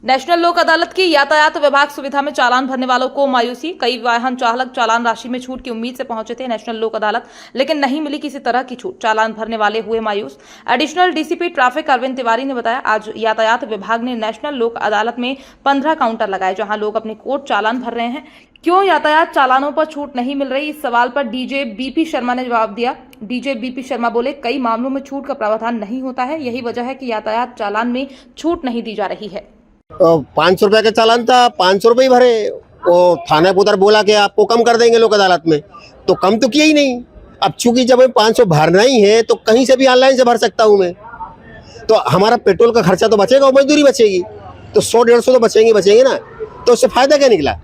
National लोक अदालत की यातायात विभाग सुविधा में चालान भरने वालों को मायूसी। कई वाहन चालक चालान राशि में छूट की उम्मीद से पहुंचे थे नेशनल लोक अदालत, लेकिन नहीं मिली किसी तरह की छूट। चालान भरने वाले हुए मायूस। Additional DCP traffic Arvind Tiwari ने बताया, आज यातायात विभाग ने नेशनल लोक अदालत में 15 काउंटर लगाए, जहां लोग अपने कोर्ट चालान भर रहे हैं। क्यों यातायात चालानों पर छूट नहीं मिल रही, इस सवाल पर डीजे बीपी शर्मा ने जवाब दिया। डीजे बीपी शर्मा बोले, कई मामलों में छूट का प्रावधान नहीं होता है, यही वजह है कि यातायात चालान में छूट नहीं दी जा रही है। 500 रुपए का चालान था, 500 रुपए ही भरे। वो थाना पे उधर बोला कि आपको कम कर देंगे लोक अदालत में, तो कम तो किया ही नहीं। अब चूंकि जब 500 भरना ही है तो कहीं से भी ऑनलाइन से भर सकता हूँ मैं, तो हमारा पेट्रोल का खर्चा तो बचेगा और मजदूरी बचेगी, तो 100-150 तो बचेंगे ना। तो उससे फायदा क्या निकला?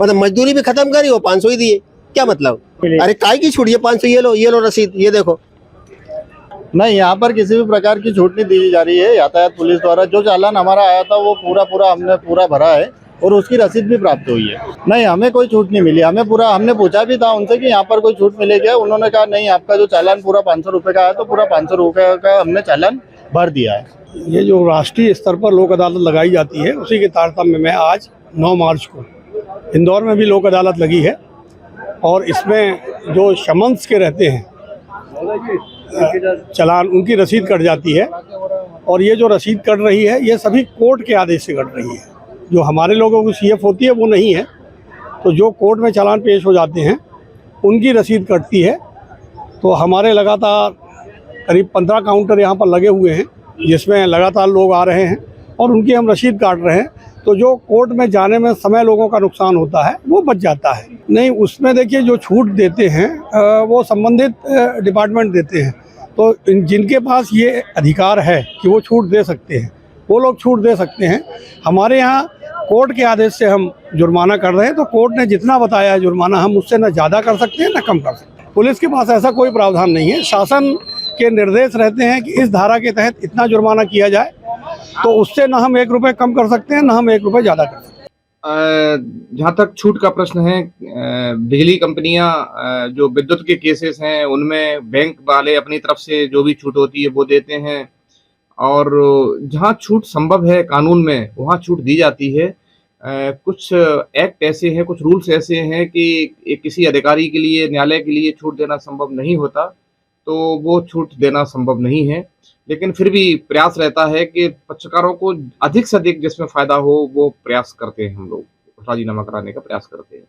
मतलब मजदूरी भी खत्म करी, वो 500 ही दिए, क्या मतलब? अरे काय की छूट? ये 500, ये लो रसीद, ये देखो। नहीं, यहाँ पर किसी भी प्रकार की छूट नहीं दी जा रही है। यातायात पुलिस द्वारा जो चालान हमारा आया था वो पूरा हमने भरा है और उसकी रसीद भी प्राप्त हुई है। नहीं, हमें कोई छूट नहीं मिली। हमने पूछा भी था उनसे कि यहाँ पर कोई छूट मिलेगी, उन्होंने कहा नहीं, आपका जो चालान पूरा 500 रुपये का है तो पूरा 500 रुपये का हमने चालान भर दिया है। ये जो राष्ट्रीय स्तर पर लोक अदालत लगाई जाती है, उसी के तारतम्य में आज 9 मार्च को इंदौर में भी लोक अदालत लगी है और इसमें जो समन्स के रहते हैं चालान, उनकी रसीद कट जाती है। और ये जो रसीद कट रही है ये सभी कोर्ट के आदेश से कट रही है। जो हमारे लोगों की सीएफ होती है वो नहीं है, तो जो कोर्ट में चालान पेश हो जाते हैं उनकी रसीद कटती है। तो हमारे लगातार करीब 15 काउंटर यहाँ पर लगे हुए हैं, जिसमें लगातार लोग आ रहे हैं और उनकी हम रसीद काट रहे हैं। तो जो कोर्ट में जाने में समय लोगों का नुकसान होता है वो बच जाता है। नहीं, उसमें देखिए जो छूट देते हैं वो संबंधित डिपार्टमेंट देते हैं, तो जिनके पास ये अधिकार है कि वो छूट दे सकते हैं वो लोग छूट दे सकते हैं। हमारे यहाँ कोर्ट के आदेश से हम जुर्माना कर रहे हैं, तो कोर्ट ने जितना बताया है जुर्माना, हम उससे न ज़्यादा कर सकते हैं न कम कर सकते हैं। पुलिस के पास ऐसा कोई प्रावधान नहीं है। शासन के निर्देश रहते हैं कि इस धारा के तहत इतना जुर्माना किया जाए, तो उससे न हम 1 रुपये कम कर सकते हैं, न हम 1 रुपये ज़्यादा कर सकते हैं। जहाँ तक छूट का प्रश्न है, बिजली कंपनियां जो विद्युत के केसेस हैं उनमें बैंक वाले अपनी तरफ से जो भी छूट होती है वो देते हैं, और जहाँ छूट संभव है कानून में वहाँ छूट दी जाती है। कुछ एक्ट ऐसे हैं, कुछ रूल्स ऐसे हैं कि किसी अधिकारी के लिए, न्यायालय के लिए छूट देना संभव नहीं होता, तो वो छूट देना संभव नहीं है। लेकिन फिर भी प्रयास रहता है कि पक्षकारों को अधिक से अधिक जिसमें फायदा हो वो प्रयास करते हैं, हम लोग राजीनामा कराने का प्रयास करते हैं।